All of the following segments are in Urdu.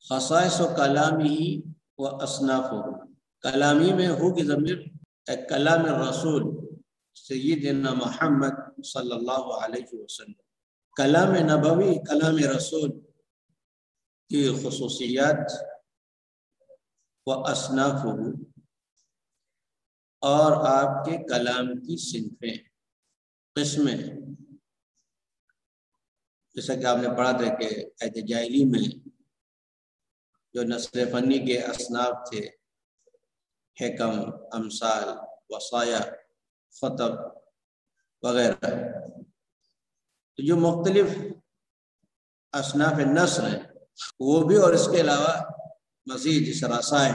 خصائص و کلامی و اصناف ہو، کلامی میں ہو کی ضمیر کلام الرسول سیدنا محمد صلی اللہ علیہ وسلم، کلام نبوی کلام رسول کی خصوصیات و اصناف ہو، اور آپ کے کلام کی صنفیں قسمیں، جیسا کہ آپ نے پڑھا تھا کہ عہد جاہلی میں جو نثر فنی کے اصناف تھے، حکم، امثال، وصایا، خطب وغیرہ، تو جو مختلف اصناف نثر ہیں وہ بھی، اور اس کے علاوہ مزید جیسے رسائل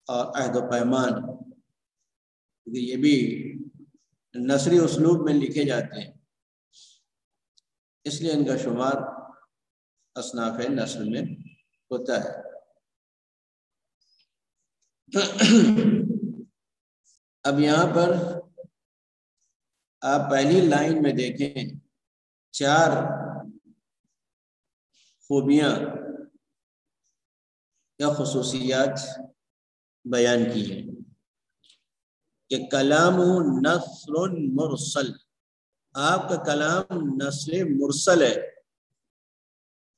اور عہد و پیمان، یہ بھی نثری اسلوب میں لکھے جاتے ہیں، اس لیے ان کا شمار اصناف نثر میں ہوتا ہے۔ اب یہاں پر آپ پہلی لائن میں دیکھیں 4 خوبیاں یا خصوصیات بیان کی ہیں کہ کلام نثر مرسل، آپ کا کلام نثر مرسل ہے۔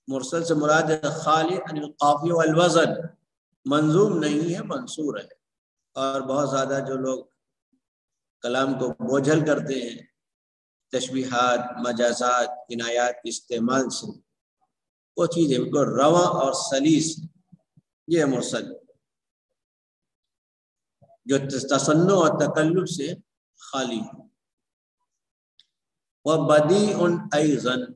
مرسل سے مراد خالی عن القافیہ والوزن، منظوم نہیں ہے، منثور ہے۔ اور بہت زیادہ جو لوگ کلام کو بوجھل کرتے ہیں تشبیہات، مجازات، کنایات کے استعمال سے، وہ چیزیں بالکل رواں اور سلیس، یہ مرسل جو تصنع اور تکلف سے خالی ہے۔ وَبَدِيعٌ أَيْضًا،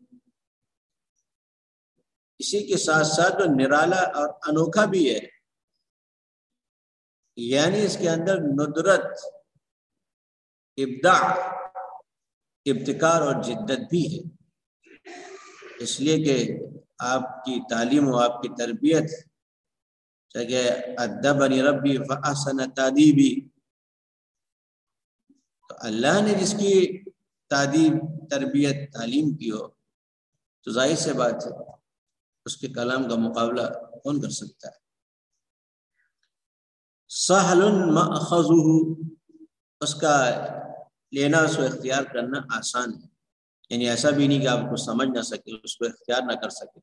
اسی کے ساتھ ساتھ جو نرالا اور انوکھا بھی ہے، یعنی اس کے اندر ندرت، ابداع، ابتکار اور جدت بھی ہے، اس لیے کہ آپ کی تعلیم و آپ کی تربیت، کہ ادبنی ربی فاحسن تادیبی، تو اللہ نے جس کی تعدیب، تربیت، تعلیم کی ہو، تو ظاہر سے بات ہے اس کے کلام کا مقابلہ کون کر سکتا ہے۔ سہل مأخذہ، اس کا لینا، اس کو اختیار کرنا آسان ہے، یعنی ایسا بھی نہیں کہ آپ کو سمجھ نہ سکے، اس کو اختیار نہ کر سکے،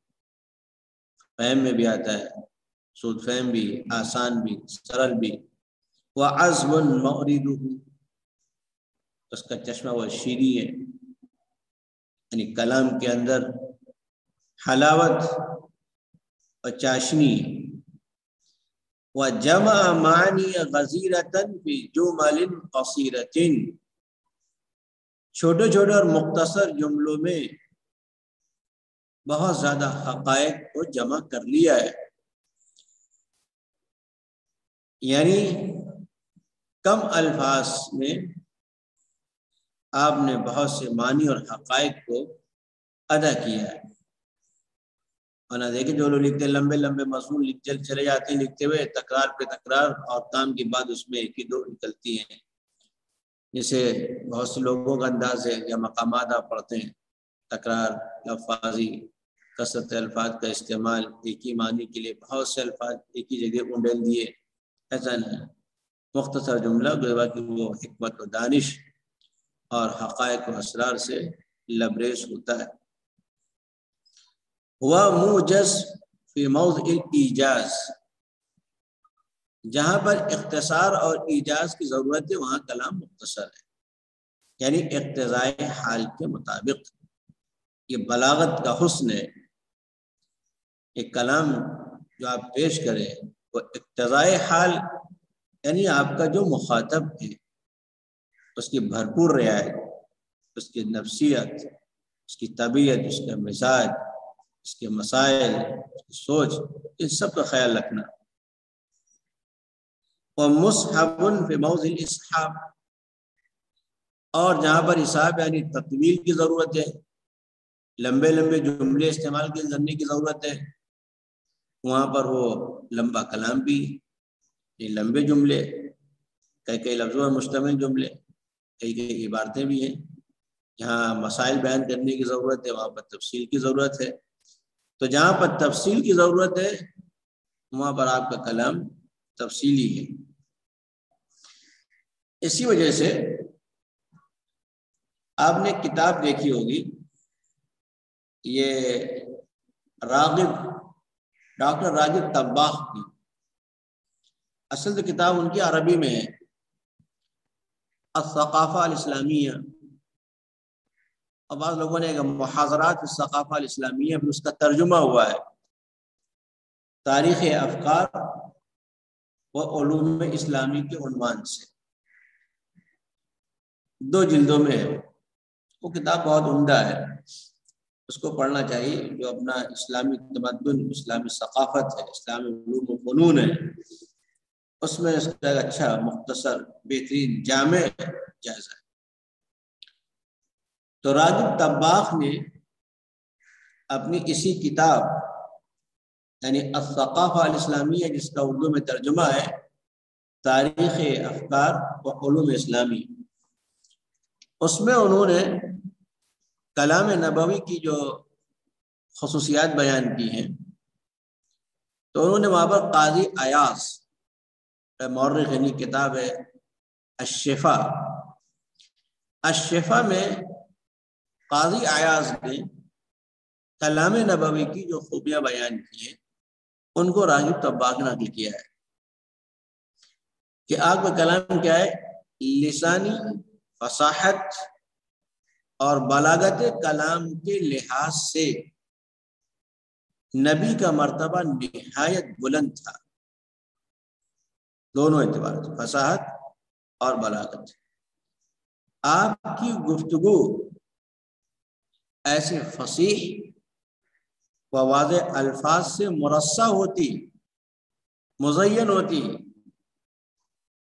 فہم میں بھی آتا ہے، سود فہم بھی، آسان بھی، سرل بھی۔ وعذب مورده، اس کا چشمہ وہ شیریں ہے، یعنی کلام کے اندر حلاوت اور چاشنی ہے۔ وجمع معانی غزیرۃ فی جمل قصیرۃ، چھوٹے چھوٹے اور مختصر جملوں میں بہت زیادہ حقائق کو جمع کر لیا ہے، یعنی کم الفاظ میں آپ نے بہت سے معنی اور حقائق کو ادا کیا ہے۔ اور نہ دیکھیں جو لوگ لکھتے ہیں لمبے لمبے مضمون لکھ چلے جاتے ہیں، لکھتے ہوئے تکرار پہ تکرار، اور کام کی بات اس میں 1 ہی 2 نکلتی ہیں، جسے بہت سے لوگوں کا انداز ہے، یا مقامات آپ پڑھتے ہیں، تکرار، لفاظی، کثرت الفاظ کا استعمال، ایک ہی معنی کے لیے بہت سے الفاظ ایک ہی جگہ انڈیل دیے، ایسا نہیں، مختصر جملہ گویا کہ وہ حکمت و دانش اور حقائق و اسرار سے لبریز ہوتا ہے۔ ہوا موجز فی موضع الایجاز، جہاں پر اختصار اور ایجاز کی ضرورت ہے وہاں کلام مختصر ہے، یعنی اقتضائے حال کے مطابق۔ یہ بلاغت کا حسن ہے، ایک کلام جو آپ پیش کریں وہ اقتضائے حال، یعنی آپ کا جو مخاطب ہے اس کی بھرپور رعایت، اس کی نفسیت، اس کی طبیعت، اس کا مزاج، اس کے مسائل، اس کی سوچ، ان سب کا خیال رکھنا۔ وَمُصْحَبٌ فِي مَوْضِعِ الْإِصْحَابِ، اور جہاں پر اصحاب یعنی تطویل کی ضرورت ہے، لمبے لمبے جملے استعمال کرنے کی ضرورت ہے، وہاں پر وہ لمبا کلام بھی، یہ لمبے جملے، کئی لفظوں میں مشتمل جملے، کئی عبارتیں بھی ہیں، جہاں مسائل بیان کرنے کی ضرورت ہے وہاں پر تفصیل کی ضرورت ہے۔ تو جہاں پر تفصیل کی ضرورت ہے وہاں پر آپ کا کلام تفصیلی ہے. اسی وجہ سے آپ نے کتاب دیکھی ہوگی، یہ ڈاکٹر راغب طباخ کی، اصل تو کتاب ان کی عربی میں ہے، الثقافہ الاسلامیہ، اور بعض لوگوں نے محاضرات الثقافہ الاسلامیہ بھی اس کا ترجمہ ہوا ہے، تاریخ افکار و علوم اسلامی کے عنوان سے، 2 جلدوں میں ہے. وہ کتاب بہت عمدہ ہے، اس کو پڑھنا چاہیے. جو اپنا اسلامی تمدن، اسلامی ثقافت ہے، اسلامی علوم و فنون ہے، اس میں اس کا اچھا مختصر بہترین جامع جائزہ ہے. تو راغب طباخ نے اپنی اسی کتاب یعنی الثقافہ الاسلامیہ، جس کا اردو میں ترجمہ ہے تاریخ افکار و علوم اسلامی، اس میں انہوں نے کلام نبوی کی جو خصوصیات بیان کی ہیں، تو انہوں نے وہاں پر قاضی ایاز مورخ یعنی کتاب ہے الشفا، الشفا میں قاضی ایاز نے کلام نبوی کی جو خوبیاں بیان کی ہیں ان کو راغب طباخ نے نقل کیا ہے کہ آپ کا کلام کیا ہے، لسانی فصاحت اور بلاغت کلام کے لحاظ سے نبی کا مرتبہ نہایت بلند تھا، دونوں اعتبار سے، فصاحت اور بلاغت. آپ کی گفتگو ایسے فصیح و واضح الفاظ سے مرصع ہوتی، مزین ہوتی،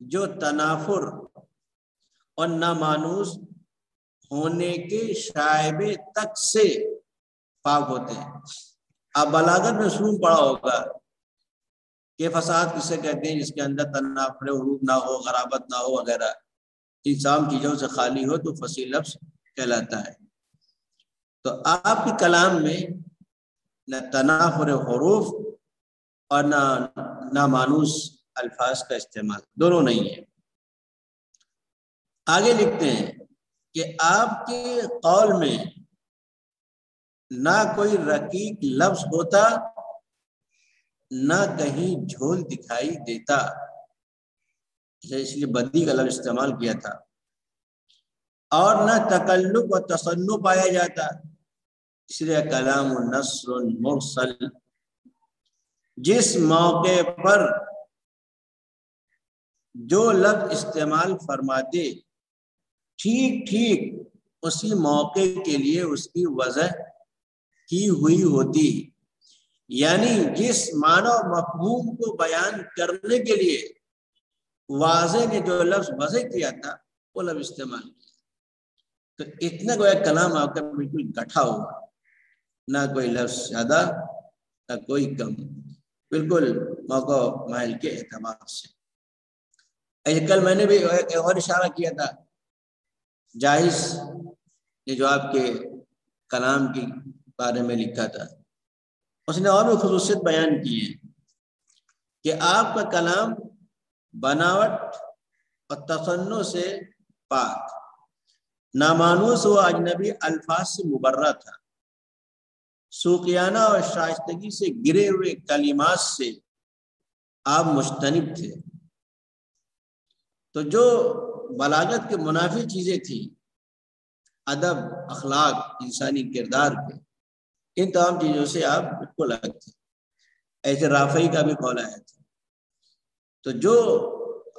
جو تنافر اور نامانوس ہونے کے شائبے تک سے پاک ہوتے ہیں. آپ بلاغت میں سنون پڑا ہوگا کہ فصاحت کسے کہتے ہیں، جس کے اندر تنافر حروف نہ ہو، غرابت نہ ہو وغیرہ، ان تمام چیزوں سے خالی ہو تو فصیح لفظ کہلاتا ہے. تو آپ کے کلام میں نہ تنافر حروف اور نہ نامانوس الفاظ کا استعمال، دونوں نہیں ہے. آگے لکھتے ہیں کہ آپ کے قول میں نہ کوئی رقیق لفظ ہوتا، نہ کہیں جھول دکھائی دیتا، اس لیے بدی کا لفظ استعمال کیا تھا، اور نہ تکلف و تصنع پایا جاتا، اس لیے کلام نثر مرسل. جس موقع پر جو لفظ استعمال فرماتے ٹھیک ٹھیک اسی موقع کے لیے اس کی وضع کی ہوئی ہوتی، یعنی جس معنی و مفہوم کو بیان کرنے کے لیے واضح نے جو لفظ وضع کیا تھا وہ لفظ استعمال کیا. تو اتنا گویا کلام آپ کا بالکل گٹھا ہوا، نہ کوئی لفظ زیادہ نہ کوئی کم، بالکل موقع محل کے اعتبار سے. کل میں نے بھی ایک اور اشارہ کیا تھا، جائز نے جو آپ کے کلام کے بارے میں لکھا تھا، اس نے اور بھی خصوصیت بیان کی ہے کہ آپ کا کلام بناوٹ اور تصنع سے پاک، نامانوس و اجنبی الفاظ سے مبرہ تھا، سوقیانہ اور شائستگی سے گرے ہوئے کلمات سے آپ مجتنب تھے. تو جو بلاغت کے منافی چیزیں تھیں، ادب، اخلاق، انسانی کردار کے، ان تمام چیزوں سے آپ بالکل الگ تھے. ایسے رافعی کا بھی قول آیا تھا. تو جو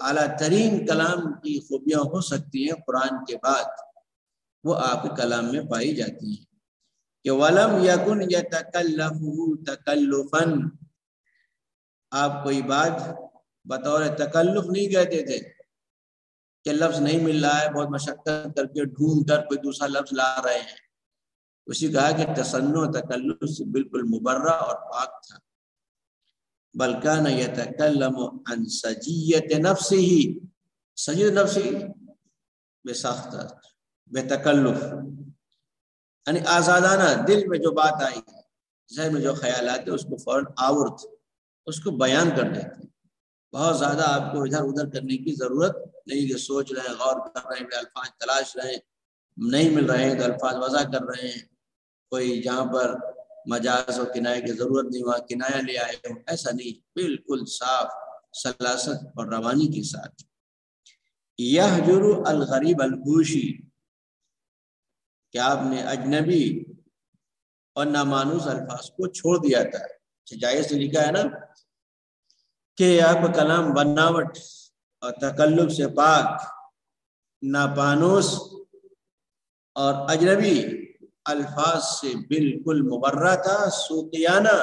اعلیٰ ترین کلام کی خوبیاں ہو سکتی ہیں قرآن کے بعد، وہ آپ کے کلام میں پائی جاتی ہیں کہ وَلَمْ يَكُنْ يَتَكَلَّفُهُ تَكَلُّفًا، آپ کوئی بات بطور تکلف نہیں کہتے تھے کہ لفظ نہیں مل رہا ہے، بہت مشقت کر کے ڈھونڈ کر کوئی دوسرا لفظ لا رہے ہیں. اسی کہا کہ تصنع و تکلف سے بالکل مبرہ اور پاک تھا. بل کان یتکلم عن سجیت نفسہ، سجیت نفسہ بے ساختہ، بے تکلف، یعنی آزادانہ دل میں جو بات آئی ذہن میں جو خیالات ہیں اس کو فوراً آورت اس کو بیان کر دیتے ہیں. بہت زیادہ آپ کو ادھر ادھر کرنے کی ضرورت نہیں کہ سوچ رہے ہیں، غور کر رہے ہیں، الفاظ تلاش رہے ہیں، نہیں مل رہے ہیں تو الفاظ وضع کر رہے ہیں. کوئی جہاں پر مجاز اور کنایہ کی ضرورت نہیں وہاں کنایہ لے آئے ہو، ایسا نہیں، بالکل صاف سلاست اور روانی کے ساتھ. یحجر الغریب الحوشی، کہ آپ نے اجنبی اور نامانوس الفاظ کو چھوڑ دیا تھا. جائز سے لکھا ہے نا کہ آپ کا کلام بناوٹ اور تکلف سے پاک، ناپانوس اور اجنبی الفاظ سے بالکل مبرہ تھا. سوقیانہ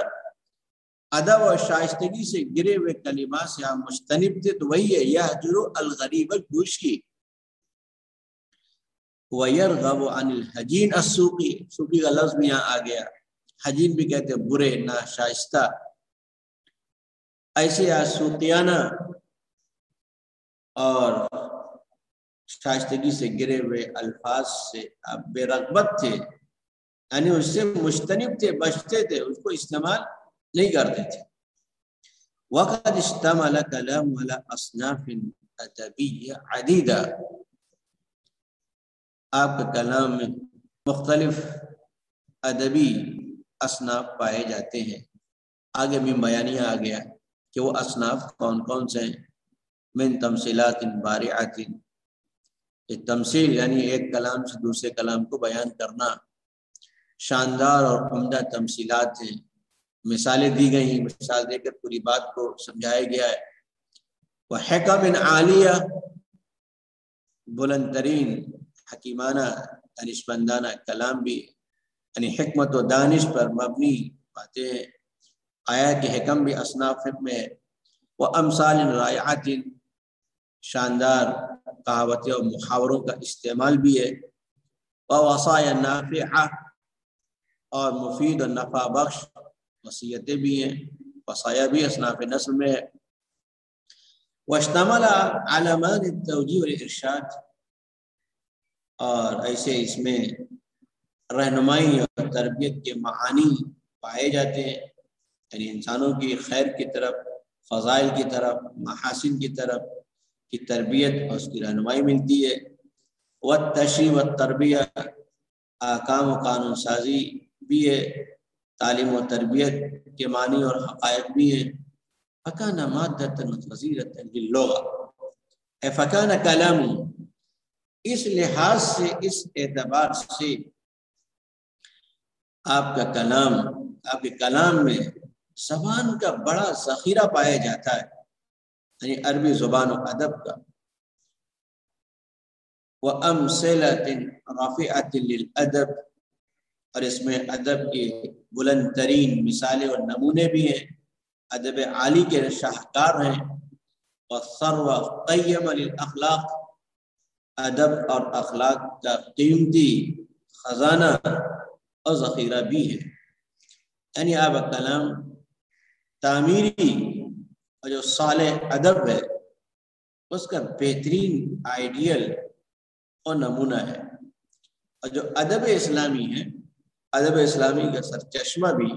ادب اور شائستگی سے گرے ہوئے کلمات سے آپ مجتنب تھے. تو وہی ہے یحجر الغریب الحوشی وَيَرْغَبُ عَنِ الْحَجِينَ السُّوقِي. سوقی کا لفظ بھی یہاں آ گیا. حجین بھی کہتے ہیں برے، ناشائستہ. ایسے سوقیانہ اور شائستگی سے گرے ہوئے الفاظ سے آپ بے رغبت تھے، یعنی اس سے مجتنب تھے، بچتے تھے، اس کو استعمال نہیں کرتے تھے. وَقَدْ اشْتَمَلَ كَلَامُ عَلَى أَصْنَافٍ أَدَبِيَّةٍ عَدِيدَةٍ. آپ کے کلام میں مختلف ادبی اصناف پائے جاتے ہیں. آگے بھی بیانیہ آ گیا کہ وہ اصناف کون کون سے ہیں. من تمثیلات بارعات، تمثیل یعنی ایک کلام سے دوسرے کلام کو بیان کرنا. شاندار اور عمدہ تمثیلات ہیں، مثالیں دی گئی ہیں، مثال دے کر پوری بات کو سمجھایا گیا ہے. وحکم عالیہ، بلند ترین حکیمانہ دانشمندانہ کلام بھی، یعنی حکمت و دانش پر مبنی باتیں ہیں. آیا کہ حکم بھی اصناف میں ہے. وہ امثال رائعات، شاندار کہاوتیں اور محاوروں کا استعمال بھی ہے. ووصایا نافعہ، اور مفید اور نفع بخش وصیتیں بھی ہیں. وصایا بھی اصناف نثر میں ہے. واشتمل علی معانی التوجیہ والارشاد، اور ایسے اس میں رہنمائی اور تربیت کے معانی پائے جاتے ہیں، یعنی انسانوں کی خیر کی طرف، فضائل کی طرف، محاسن کی طرف کی تربیت اور اس کی رہنمائی ملتی ہے. والتشریع والتربیہ، احکام و قانون سازی بھی ہے، تعلیم و تربیت کے معنی اور حقائق بھی ہیں. فکان مادۃ غزیرۃ للغہ، فکان کلام، اس لحاظ سے، اس اعتبار سے آپ کا کلام، آپ کے کلام میں زبان کا بڑا ذخیرہ پایا جاتا ہے، یعنی عربی زبان و ادب کا. وَأَمْثِلَةٍ رَافِعَةٍ لِلْأَدَبِ، اور اس میں ادب کی بلند ترین مثالیں اور نمونے بھی ہیں، ادب عالی کے شاہکار ہیں. وَالثَّرْوَ قَيِّمَ لِلْأَخْلَاقِ، ادب اور اخلاق کا قیمتی خزانہ اور ذخیرہ بھی ہے. یعنی آپ کا کلام تعمیری اور جو صالح ادب ہے اس کا بہترین آئیڈیل اور نمونہ ہے. اور جو ادب اسلامی ہے، ادب اسلامی کا سرچشمہ بھی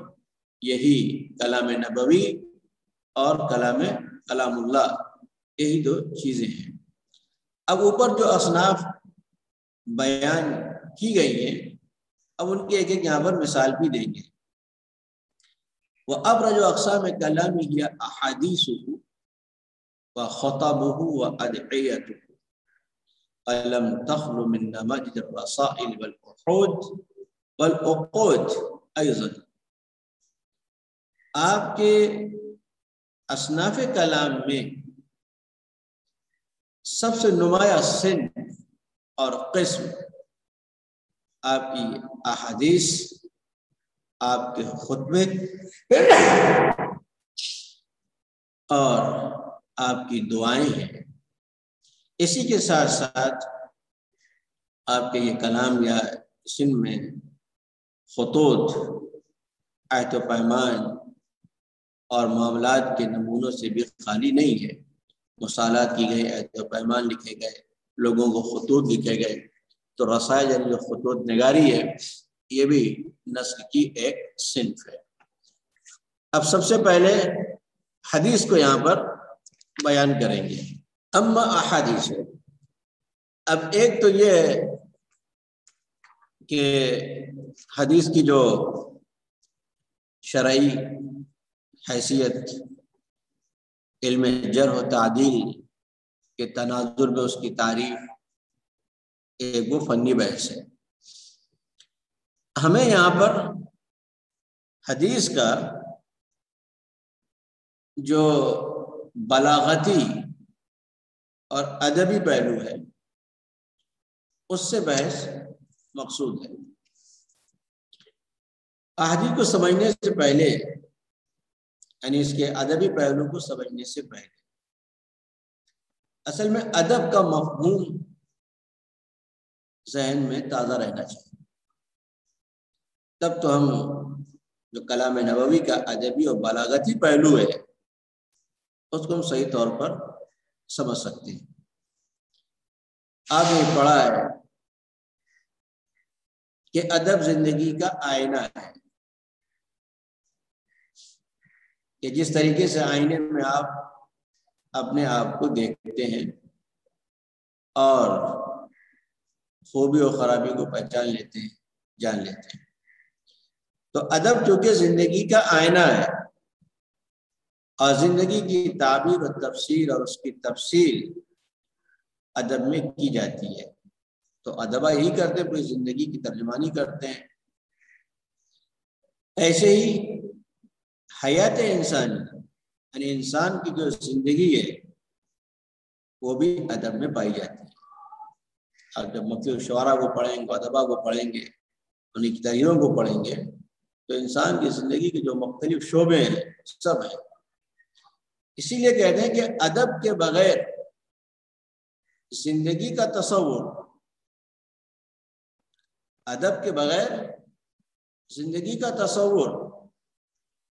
یہی کلام نبوی اور کلام اللہ، یہی دو چیزیں ہیں. اب اوپر جو اصناف بیان کی گئی ہیں، اب ان کی ایک ایک یہاں پر مثال بھی دیں گے. وَأَبْرَجُ أَقْسَامِ كَلَامِهِ هِيَ أَحَادِيثُهُ وَخُطَبُهُ وَأَدْعِيَتُهُ أَلَمْ تَخْلُ مِنْ نَمَاذِجِ الرَّسَائِلِ وَالْعُقُودِ أَيْضًا. آپ کے اصناف کلام میں سب سے نمایاں صنف اور قسم آپ کی احادیث، آپ کے خطبے اور آپ کی دعائیں ہیں. اسی کے ساتھ ساتھ آپ کے یہ کلام یا سن میں خطوط، عہد و پیمان اور معاملات کے نمونوں سے بھی خالی نہیں ہے. مصالحات کی گئے، عہد و پیمان لکھے گئے، لوگوں کو خطوط لکھے گئے. تو رسائل یعنی جو خطوط نگاری ہے، یہ بھی نثر کی ایک صنف ہے. اب سب سے پہلے حدیث کو یہاں پر بیان کریں گے. اما احادیث، اب ایک تو یہ ہے کہ حدیث کی جو شرعی حیثیت، علم جرح و تعدیل کے تناظر میں اس کی تعریف، ایک وہ فنی بحث ہے. ہمیں یہاں پر حدیث کا جو بلاغتی اور ادبی پہلو ہے اس سے بحث مقصود ہے. احادیث کو سمجھنے سے پہلے، یعنی اس کے ادبی پہلو کو سمجھنے سے پہلے، اصل میں ادب کا مفہوم ذہن میں تازہ رہنا چاہیے. تب تو ہم جو کلام نبوی کا ادبی اور بلاغتی پہلو ہے اس کو ہم صحیح طور پر سمجھ سکتے ہیں. آپ نے پڑھا ہے کہ ادب زندگی کا آئینہ ہے، کہ جس طریقے سے آئینے میں آپ اپنے آپ کو دیکھتے ہیں اور خوبی و خرابی کو پہچان لیتے ہیں، جان لیتے ہیں، تو ادب چونکہ زندگی کا آئینہ ہے اور زندگی کی تعبیر و تفسیر اور اس کی تفصیل ادب میں کی جاتی ہے. تو ادبا یہی کرتے ہیں، پوری زندگی کی ترجمانی کرتے ہیں. ایسے ہی حیات انسانی، یعنی انسان کی جو زندگی ہے وہ بھی ادب میں پائی جاتی ہے. اور جب مفتی الشعراء کو پڑھیں گے، ادبا کو پڑھیں گے، انہیں کی تحریروں کو پڑھیں گے، تو انسان کی زندگی کے جو مختلف شعبے ہیں سب ہیں. اسی لیے کہتے ہیں کہ ادب کے بغیر زندگی کا تصور، ادب کے بغیر زندگی کا تصور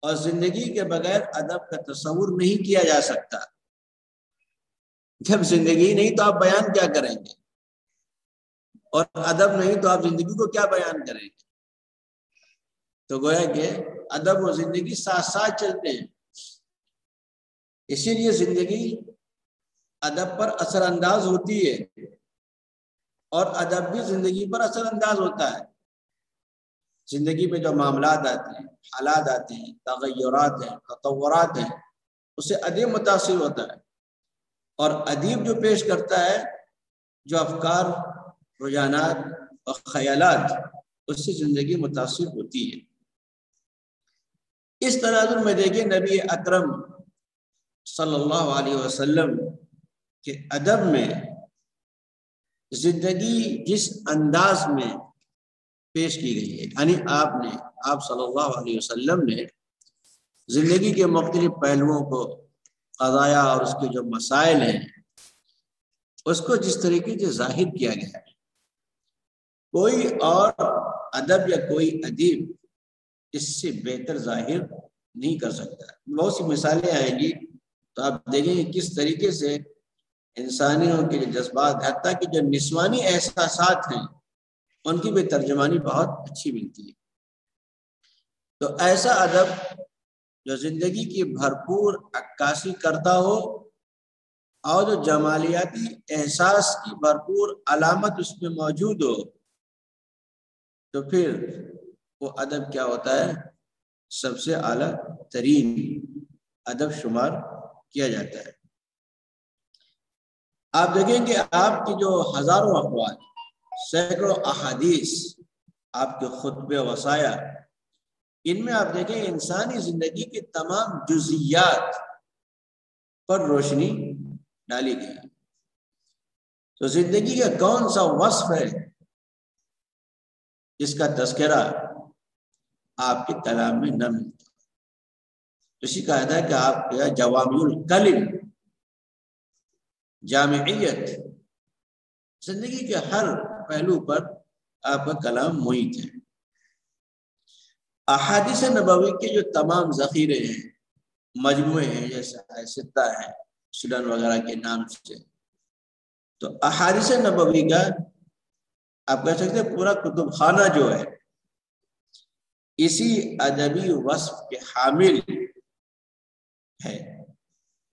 اور زندگی کے بغیر ادب کا تصور نہیں کیا جا سکتا. جب زندگی نہیں تو آپ بیان کیا کریں گے، اور ادب نہیں تو آپ زندگی کو کیا بیان کریں گے. تو گویا کہ ادب اور زندگی ساتھ ساتھ چلتے ہیں. اسی لیے زندگی ادب پر اثر انداز ہوتی ہے اور ادب بھی زندگی پر اثر انداز ہوتا ہے. زندگی میں جو معاملات آتے ہیں، حالات آتے ہیں، تغیرات ہیں، تطورات ہیں، اس سے ادیب متاثر ہوتا ہے. اور ادیب جو پیش کرتا ہے جو افکار، رجحانات اور خیالات، اس سے زندگی متاثر ہوتی ہے. اس تناظر میں دیکھیں نبی اکرم صلی اللہ علیہ وسلم کے ادب میں زندگی جس انداز میں پیش کی گئی ہے، یعنی آپ صلی اللہ علیہ وسلم نے زندگی کے مختلف پہلوؤں کو، قضایا اور اس کے جو مسائل ہیں اس کو جس طریقے سے ظاہر کیا گیا ہے، کوئی اور ادب یا کوئی ادیب اس سے بہتر ظاہر نہیں کر سکتا. بہت سی مثالیں آئیں گی تو آپ دیکھیں گے کس طریقے سے انسانیوں کے جذبات، حتیٰ کہ جو نسوانی احساسات ہیں ان کی بھی ترجمانی بہت اچھی ملتی ہے. تو ایسا ادب جو زندگی کی بھرپور عکاسی کرتا ہو اور جو جمالیاتی احساس کی بھرپور علامت اس میں موجود ہو، تو پھر وہ ادب کیا ہوتا ہے؟ سب سے اعلیٰ ترین ادب شمار کیا جاتا ہے. آپ دیکھیں کہ آپ کی جو ہزاروں اقوال، سینکڑوں احادیث، آپ کے خطبے وصایا، ان میں آپ دیکھیں انسانی زندگی کے تمام جزئیات پر روشنی ڈالی گئی. تو زندگی کا کون سا وصف ہے جس کا تذکرہ آپ کے کلام میں نہ ملتا؟ اسی کا ہے کہ آپ کے جوامع الکلم، جامعیت، زندگی کے ہر پہلو پر آپ کا کلام محیط ہے. احادیث نبوی کے جو تمام ذخیرے ہیں، مجموعے ہیں، جیسے ستہ ہیں، سنن وغیرہ کے نام سے، تو احادیث نبوی کا آپ کہہ سکتے ہیں پورا کتب خانہ جو ہے اسی ادبی وصف کے حامل ہے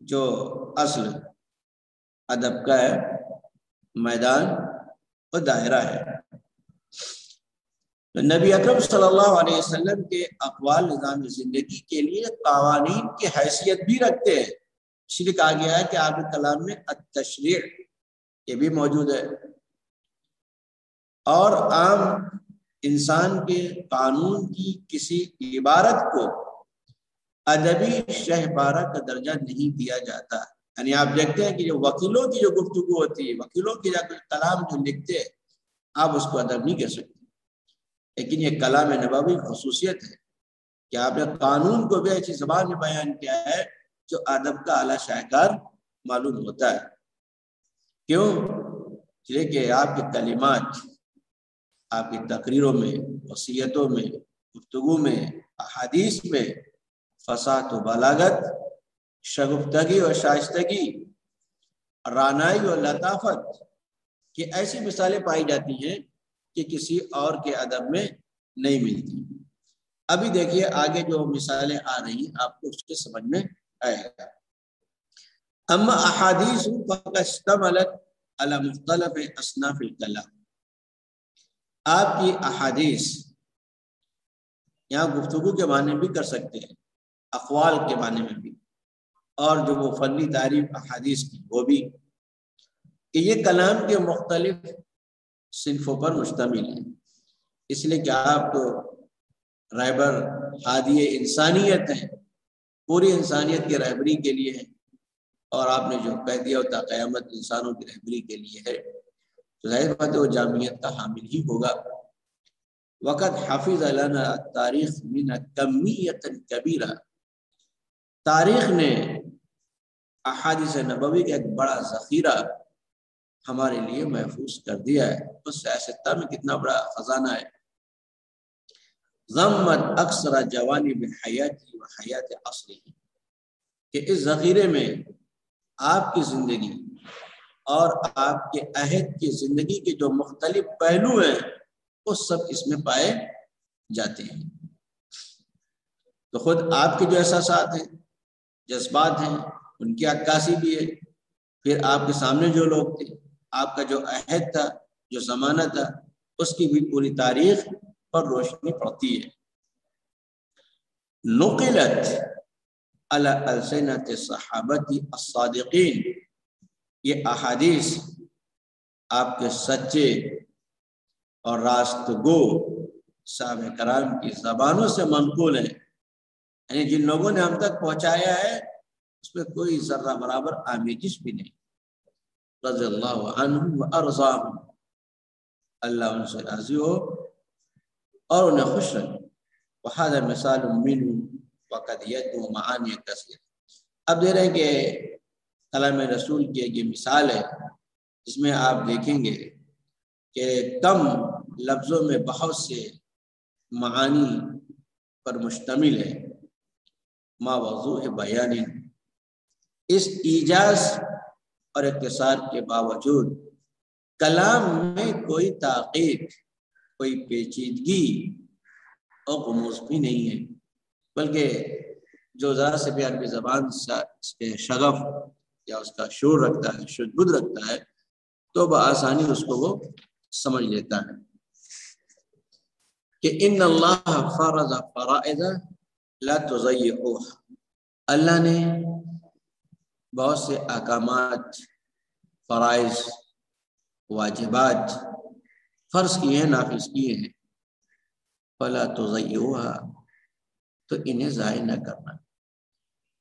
جو اصل ادب کا ہے، میدان اور دائرہ ہے۔ تو نبی اکرم صلی اللہ علیہ وسلم کے اقوال نظام زندگی کے لیے قوانین کی حیثیت بھی رکھتے ہیں، اس لیے کہا گیا ہے کہ آپ کے کلام میں التشریع یہ بھی موجود ہے، اور عام انسان کے قانون کی کسی عبارت کو ادبی شہپارہ کا درجہ نہیں دیا جاتا۔ یعنی آپ دیکھتے ہیں کہ جو وکیلوں کی جو گفتگو ہوتی ہے، وکیلوں کی کلام جو لکھتے ہیں، آپ اس کو ادب نہیں کہہ سکتے، لیکن یہ کلام نبوی خصوصیت ہے کہ آپ نے قانون کو بھی ایسی زبان میں بیان کیا ہے جو ادب کا اعلیٰ شاہکار معلوم ہوتا ہے۔ کیوں؟ اس لیے کہ آپ کے کلمات، آپ کی تقریروں میں، وصیتوں میں، گفتگو میں، احادیث میں فصاحت و بلاغت، شگفتگی اور شائستگی، رانائی اور لطافت کی ایسی مثالیں پائی جاتی ہیں کہ کسی اور کے ادب میں نہیں ملتی۔ ابھی دیکھیے آگے جو مثالیں آ رہی ہیں آپ کو اس کے سمجھ میں آئے گا۔ اما احادیث فقد اشتملت علی مختلف اصناف الکلام، آپ کی احادیث یہاں گفتگو کے معنی بھی کر سکتے ہیں، اقوال کے معنی میں بھی، اور جو وہ فنی تعریف احادیث کی وہ بھی، کہ یہ کلام کے مختلف صنفوں پر مشتمل ہے، اس لیے کہ آپ تو رہبر ہادی انسانیت ہیں، پوری انسانیت کی رہبری کے لیے ہیں، اور آپ نے جو کہہ دیا ہوتا قیامت انسانوں کی رہبری کے لیے ہے، تو ظاہر بات ہے وہ جامعیت کا حامل ہی ہوگا۔ وقت حافظ لنا تاریخ من کمیت کبیرہ، تاریخ نے احادیث نبوی کا ایک بڑا ذخیرہ ہمارے لیے محفوظ کر دیا ہے۔ اس سیاستہ میں کتنا بڑا خزانہ ہے۔ ضمت اکثر جوانب حیاتی و حیات اصلی، کہ اس ذخیرے میں آپ کی زندگی اور آپ کے عہد کی زندگی کے جو مختلف پہلو ہیں وہ سب اس میں پائے جاتے ہیں۔ تو خود آپ کے جو احساسات ہیں، جذبات ہیں، ان کی عکاسی بھی ہے، پھر آپ کے سامنے جو لوگ تھے، آپ کا جو عہد تھا، جو زمانہ تھا، اس کی بھی پوری تاریخ پر روشنی پڑتی ہے۔ نقلت علی السنۃ صحابۃ الصادقین، یہ احادیث آپ کے سچے اور راست گو صحابہ کرام کی زبانوں سے منقول ہیں، یعنی جن لوگوں نے ہم تک پہنچایا ہے اس میں کوئی ذرہ برابر آمیزش بھی نہیں۔ رضی اللہ عنہم و ارضاہم، اللہ ان سے راضی ہو اور انہیں خوش رکھے۔ وَهَذَا مِثَالٌ مِّنْهُ وَقَدْ يَدْعُو مَعَانِيَ كَثِيرَةً۔ اب دے رہے ہیں کہ کلام رسول کی ایک یہ مثال ہے جس میں آپ دیکھیں گے کہ کم لفظوں میں بہت سے معانی پر مشتمل ہے۔ ما وضوح بیان، اس ایجاز اور اختصار کے باوجود کلام میں کوئی تعقیق، کوئی پیچیدگی اور غموض بھی نہیں ہے، بلکہ جو ذرا سے بھی عربی زبان اس کے شغف یا اس کا شعور رکھتا ہے، شدبد رکھتا ہے، تو بآسانی اس کو وہ سمجھ لیتا ہے کہ ان اللہ فرض فرائض لا تضيعوها، اللہ نے بہت سے احکامات، فرائض، واجبات فرض کیے ہیں، نافذ کیے ہیں، فلا تضيعوها، تو انہیں ضائع نہ کرنا۔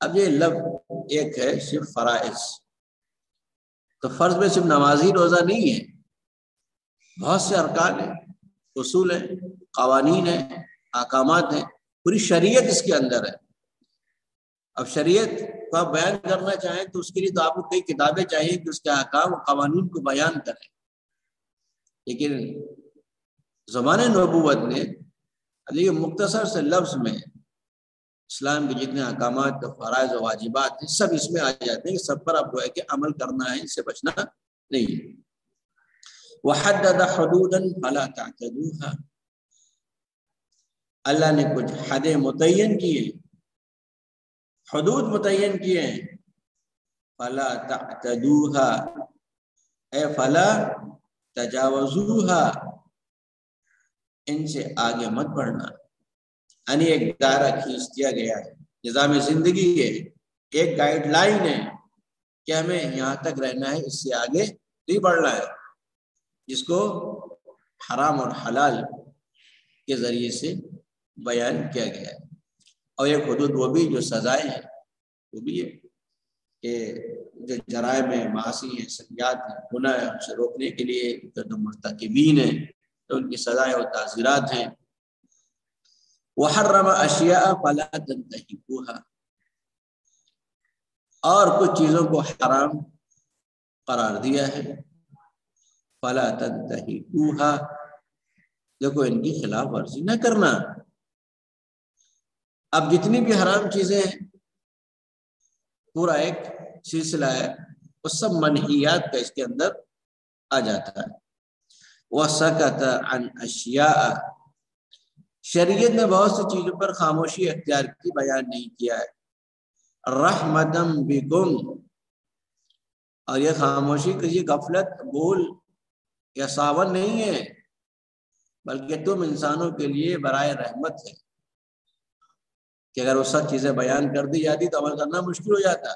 اب یہ لفظ ایک ہے صرف فرائض، تو فرض میں صرف نمازی روزہ نہیں ہے، بہت سے ارکان ہیں، اصول ہیں، قوانین ہیں، احکامات ہیں، پوری شریعت اس کے اندر ہے۔ اب شریعت کو آپ بیان کرنا چاہیں تو اس کے لیے تو آپ کو کئی کتابیں چاہیے کہ اس کے احکام و قوانین کو بیان کریں، لیکن زمان نبوت نے یہ مختصر سے لفظ میں اسلام کے جتنے احکامات، فرائض و واجبات ہیں سب اس میں آ جاتے ہیں، سب پر آپ کو ہے کہ عمل کرنا ہے، اس سے بچنا نہیں ہے۔ وَحَدَّدَ حُدُودًا فَلَا تَعْتَدُوهَا، اللہ نے کچھ حدیں متعین کی ہیں، حدود متعین کیے ہیں، فلا تعتدوها اے فلا تجاوزوها، ان سے آگے مت بڑھنا، یعنی ایک دائرہ کھینچ دیا گیا ہے، نظام زندگی ہے، ایک گائیڈ لائن ہے کہ ہمیں یہاں تک رہنا ہے، اس سے آگے نہیں بڑھنا ہے، جس کو حرام اور حلال کے ذریعے سے بیان کیا گیا ہے۔ اور ایک حدود وہ بھی جو سزائیں ہیں وہ بھی ہے کہ جو جرائم ہیں، معاصی ہیں، سیئات ہیں، گناہ ہیں، ان سے روکنے کے لیے جو مرتکبین ہیں تو ان کی سزائیں اور تعزیرات ہیں۔ وحرم اشیاء فلا تنتهكوها، اور کچھ چیزوں کو حرام قرار دیا ہے، فلا تنتهكوها، دیکھو ان کی خلاف ورزی نہ کرنا۔ اب جتنی بھی حرام چیزیں ہیں پورا ایک سلسلہ ہے، وہ سب منہیات کا اس کے اندر آ جاتا ہے۔ وَسَكَتَ عَنْ أَشْيَاءَ، شریعت نے بہت سی چیزوں پر خاموشی اختیار کی، بیان نہیں کیا ہے۔ رحمتم بکم، اور یہ خاموشی کسی غفلت، بھول یا ساون نہیں ہے، بلکہ تم انسانوں کے لیے برائے رحمت ہے کہ اگر وہ سب چیزیں بیان کر دی جاتی تو عمل کرنا مشکل ہو جاتا۔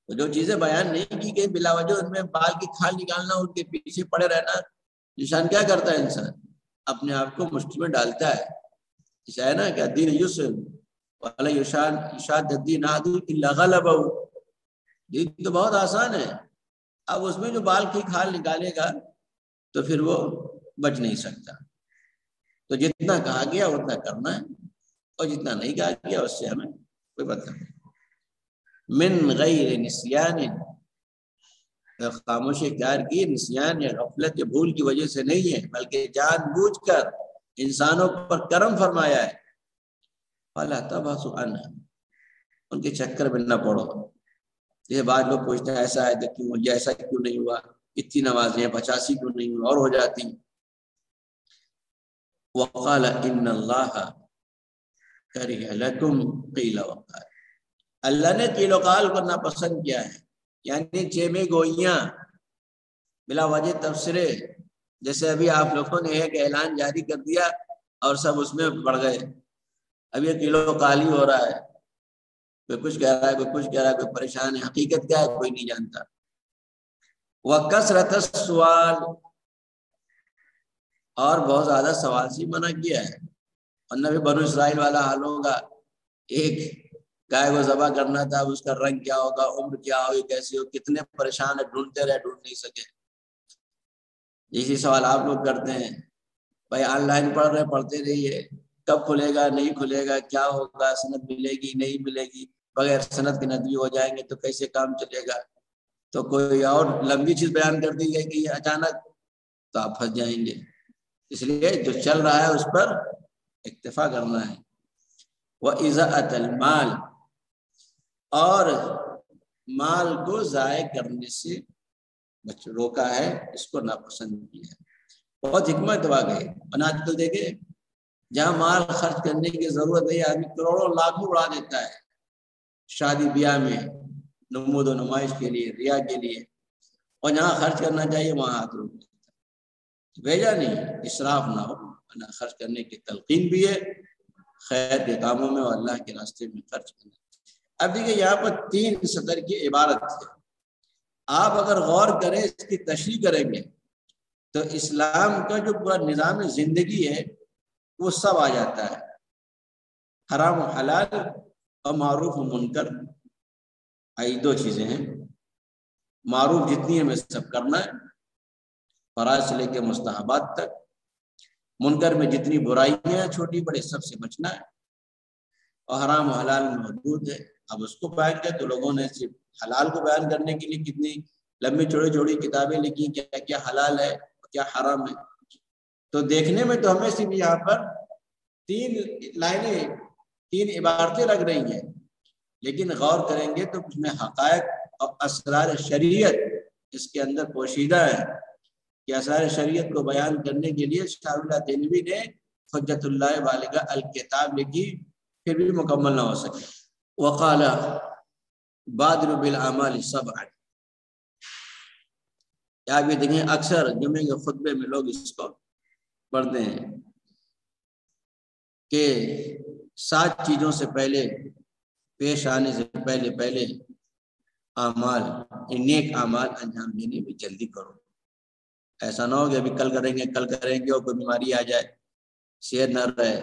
تو جو چیزیں بیان نہیں کی گئی بلا وجہ ان میں بال کی کھال نکالنا، ان کے پیچھے پڑے رہنا، انسان کیا کرتا ہے؟ انسان اپنے آپ کو مشکل میں ڈالتا ہے۔ ایسا ہے نا کہ دین یسر ولا یشاد الدین احد الا غلبہ، دین تو بہت آسان ہے، اب اس میں جو بال کی کھال نکالے گا تو پھر وہ بچ نہیں سکتا۔ تو جتنا کہا گیا اتنا کرنا ہے، اور جتنا نہیں کہا گیا اس سے ہمیں کوئی مطلب نہیں۔ من غیر نسیان، خاموشی اختیار کی نسیان یا غفلت یا بھول کی وجہ سے نہیں ہے، بلکہ جان بوجھ کر انسانوں پر کرم فرمایا ہے۔ فلا تبحثوا عنها، ان کے چکر میں نہ پڑو۔ یہ بات لوگ پوچھتے ہیں ایسا ہے تو کیوں، مجھے ایسا کیوں نہیں ہوا، اتنی نمازیں 85 کیوں نہیں ہوئی اور ہو جاتی۔ وقال ان اللہ کرہ لکم قیل وقال، اللہ نے قیل و قال کو ناپسند کیا ہے، یعنی چیمے گوئیاں، بلا وجہ تبصرے، جیسے ابھی آپ لوگوں نے ایک اعلان جاری کر دیا اور سب اس میں پڑ گئے، اب یہ قیل و قال ہی ہو رہا ہے، کوئی کچھ کہہ رہا ہے، کوئی کچھ کہہ رہا ہے، کوئی پریشان ہے، حقیقت کیا ہے کوئی نہیں جانتا۔ وَكَثْرَةَ السُّؤَالِ، اور بہت زیادہ سوال سے منع کیا ہے، ورنہ بھی بنو اسرائیل والا حال ہوگا، ایک گائے کو ذبح کرنا تھا، اس کا رنگ کیا ہوگا، عمر کیا ہوگی، کیسی ہو، کتنے پریشان ہے، ڈھونڈتے رہے، ڈھونڈ نہیں سکے۔ یہی سوال آپ لوگ کرتے ہیں، بھائی آن لائن پڑھ رہے، پڑھتے رہیے، کب کھلے گا، نہیں کھلے گا، کیا ہوگا، سند ملے گی نہیں ملے گی، بغیر سند کے ندوی ہو جائیں گے تو کیسے کام چلے گا، تو کوئی اور لمبی چیز بیان کر دی جائے گی اچانک تو آپ پھنس جائیں گے۔ اس لیے جو چل رہا ہے اس پر اکتفا کرنا ہے۔ وَإِذَاءَةَ الْمَالِ، اور مال کو ضائع کرنے سے روکا ہے، اس کو ناپسند کیا ہے۔ بہت حکمت واقعی، آج کل دیکھیں جہاں مال خرچ کرنے کی ضرورت نہیں، آدمی کروڑوں لاکھوں اڑا دیتا ہے شادی بیاہ میں، نمود و نمائش کے لیے، ریا کے لیے، اور جہاں خرچ کرنا چاہیے وہاں ہاتھ روک دیتا ہے۔ بھیجا نہیں، اسراف نہ ہو، خرچ کرنے کی تلقین بھی ہے، خیر کے کاموں میں اور اللہ کے راستے میں خرچ کرنا۔ اب دیکھیں یہاں پر 3 سطر کی عبارت ہے، آپ اگر غور کریں، اس کی تشریح کریں گے تو اسلام کا جو پورا نظام زندگی ہے وہ سب آ جاتا ہے، حرام و حلال اور معروف و منکر، یہ 2 چیزیں ہیں۔ معروف جتنی ہے میں سب کرنا ہے، فرائض سے لے کے مستحبات تک، منکر میں جتنی برائیاں ہیں چھوٹی بڑی سب سے بچنا ہے، اور حرام و حلال میں محدود ہے۔ اب اس کو بیان کیا تو لوگوں نے صرف حلال کو بیان کرنے کے لیے کتنی لمبی چوڑی چوڑی کتابیں لکھی، کیا کیا حلال ہے کیا حرام ہے۔ تو دیکھنے میں تو ہمیں صرف یہاں پر 3 لائنیں، 3 عبارتیں لگ رہی ہیں، لیکن غور کریں گے تو اس میں حقائق اور اسرار شریعت اس کے اندر پوشیدہ ہے، کہ اسرار شریعت کو بیان کرنے کے لیے شاہ اللہ دہلوی نے حجت اللہ بالغہ الکتاب لکھی، پھر بھی مکمل نہ ہو سکے۔ وقال بادر بالاعمال سبعا. آپ یہ دیکھیں اکثر جمعے کے خطبے میں لوگ اس کو پڑھتے ہیں کہ 7 چیزوں سے پہلے پیش آنے سے پہلے اعمال نیک اعمال انجام دینے میں جلدی کرو. ایسا نہ ہو کہ ابھی کل کریں گے اور کوئی بیماری آ جائے، صحت نہ رہے.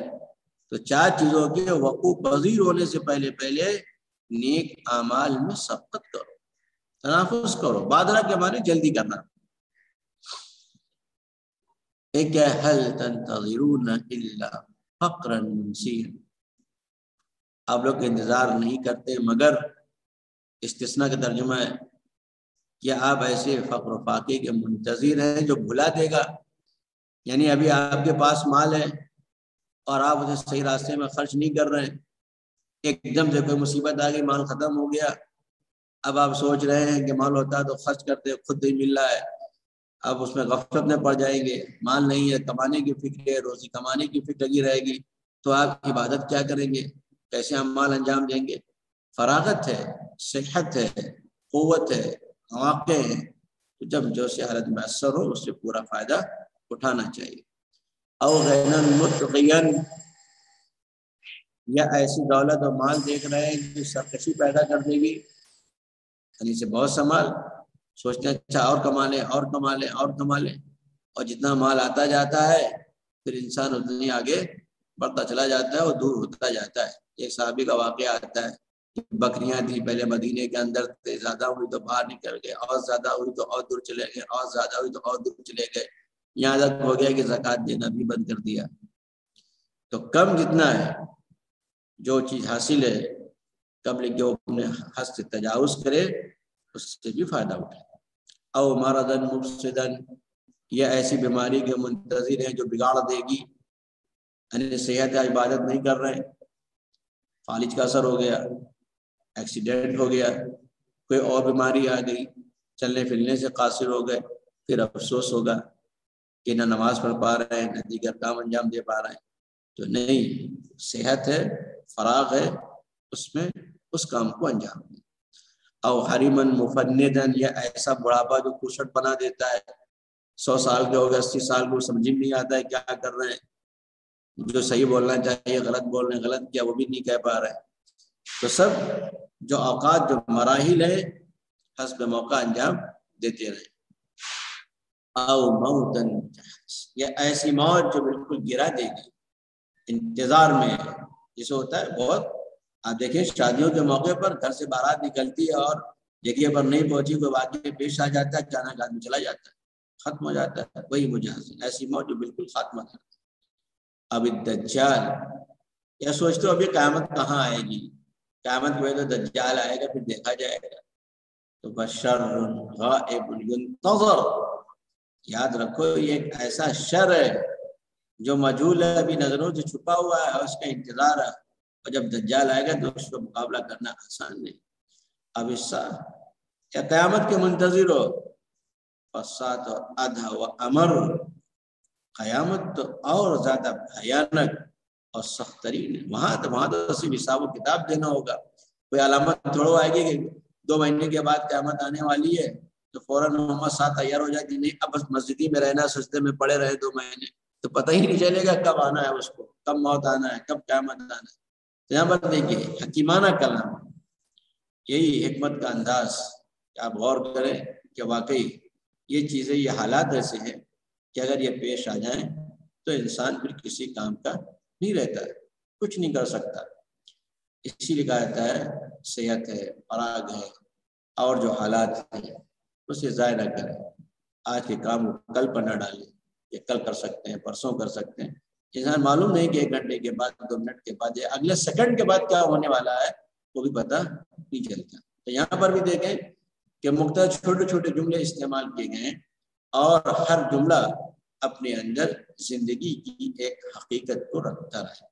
تو 4 چیزوں کے وقوع پذیر ہونے سے پہلے نیک اعمال میں سبقت کرو، تنافس کرو. بادرہ کے معنی جلدی کرنا. ایک ہے هل تنتظرون الا فقرا منسیا. آپ لوگ انتظار نہیں کرتے مگر، استثناء کا ترجمہ ہے کہ آپ ایسے فقر و فاقے کے منتظر ہیں جو بھلا دے گا. یعنی ابھی آپ کے پاس مال ہے اور آپ اسے صحیح راستے میں خرچ نہیں کر رہے ہیں، ایک دم سے کوئی مصیبت آ گئی، مال ختم ہو گیا. اب آپ سوچ رہے ہیں کہ مال ہوتا تو خرچ کرتے، خود نہیں مل رہا ہے. اب اس میں غفلت میں پڑ جائیں گے، مال نہیں ہے، کمانے کی فکر ہے، روزی کمانے کی فکر لگی رہے گی. تو آپ عبادت کیا کریں گے؟ کیسے ہم مال انجام دیں گے؟ فراغت ہے، صحت ہے، قوت ہے، مواقع ہیں، تو جب جو سے حالت میسر ہو اس سے پورا فائدہ اٹھانا چاہیے. او غینا متقین، یا ایسی دولت و مال دیکھ رہے ہیں جو سرکشی پیدا کر دے گی. یعنی سے بہت سا مال سوچتے ہیں اچھا اور کما لیں، اور جتنا مال آتا جاتا ہے پھر انسان اتنی آگے بڑھتا چلا جاتا ہے اور دور ہوتا جاتا ہے. ایک صحابی کا واقعہ آتا ہے، بکریاں تھی پہلے مدینے کے اندر تھے، زیادہ ہوئی تو باہر نکل گئے، اور زیادہ ہوئی تو اور دور چلے گئے، اور زیادہ ہوئی تو اور دور چلے گئے. یہاں تک ہو گیا کہ زکوٰۃ دینا بھی بند کر دیا. تو کم جتنا ہے، جو چیز حاصل ہے قبل کہ وہ اپنے حد سے تجاوز کرے اس سے بھی فائدہ اٹھائے. او مرضن مفسدن، یا ایسی بیماری کے منتظر ہیں جو بگاڑ دے گی. یعنی صحت یا عبادت نہیں کر رہے، فالج کا اثر ہو گیا، ایکسیڈنٹ ہو گیا، کوئی اور بیماری آ گئی، چلنے پھرنے سے قاصر ہو گئے، پھر افسوس ہوگا کہ نہ نماز پڑھ پا رہے ہیں، نہ دیگر کام انجام دے پا رہے ہیں. تو نہیں، صحت ہے، فراغ ہے، اس میں اس کام کو انجام دیں. او حریمن مفندن، یا ایسا بڑھاپا جو کشٹ بنا دیتا ہے. 100 سال کے ہو گئے، 80 سال کو سمجھ نہیں آتا ہے کیا کر رہے ہیں، جو صحیح بولنا چاہیے غلط بول رہے ہیں، غلط کیا وہ بھی نہیں کہہ پا رہے ہیں. تو سب جو اوقات، جو مراحل ہے، حسب موقع انجام دیتے رہے. او موتن، یا ایسی موت جو بالکل گرا دے گی، انتظار میں جسے ہوتا ہے بہت. آپ دیکھیں شادیوں کے موقع پر گھر سے بارات نکلتی ہے اور جگہ پر نہیں پہنچی، کوئی واقعہ پیش آ جاتا ہے، اچانک آدمی چلا جاتا ہے، ختم ہو جاتا ہے. وہی مجاز، ایسی موت جو بالکل خاتمہ کرتی. اب الدجال، یا سوچتے ہو ابھی قیامت کہاں آئے گی، قیامت میں تو دجال آئے گا پھر دیکھا جائے گا. تو بشر غائب ينتظر، یاد رکھو یہ ایک ایسا شر ہے جو مجہول ہے، ابھی نظروں سے چھپا ہوا ہے اور اس کا انتظار ہے، اور جب دجال آئے گا تو اس کو مقابلہ کرنا آسان نہیں. اب اس یا قیامت کے منتظر ہو، فساد اور ادھا و امر، قیامت تو اور زیادہ بھیانک اور سخت ترین ہے. وہاں تو صرف حساب و کتاب دینا ہوگا. کوئی علامت تھوڑو آئے گی کہ 2 مہینے کے بعد قیامت آنے والی ہے تو فوراً محمد صاحب تیار ہو جائے کہ نہیں اب بس مسجد میں رہنا، سجدے میں پڑے رہے 2 مہینے، تو پتہ ہی نہیں چلے گا کب آنا ہے اس کو، کب موت آنا ہے، کب قیامت آنا ہے. تو یہاں پر دیکھیے حکیمانہ کلام، یہی حکمت کا انداز کہ آپ غور کریں کہ واقعی یہ چیزیں، یہ حالات ایسے ہیں کہ اگر یہ پیش آ جائیں تو انسان پھر کسی کام کا نہیں رہتا ہے، کچھ نہیں کر سکتا. اسی لیے کہا جاتا ہے صحت ہے، فراغ ہے، اور جو حالات ہیں اسے ضائع نہ کریں. آج کے کام کو کل پر نہ ڈالیں، یہ کل کر سکتے ہیں، پرسوں کر سکتے ہیں. انسان معلوم نہیں کہ 1 گھنٹے کے بعد، 2 منٹ کے بعد، یا اگلے سیکنڈ کے بعد کیا ہونے والا ہے وہ بھی پتہ نہیں چلتا. تو یہاں پر بھی دیکھیں کہ مختلف چھوٹے چھوٹے جملے استعمال کیے گئے ہیں، اور ہر جملہ اپنے اندر زندگی کی ایک حقیقت کو رکھتا ہے.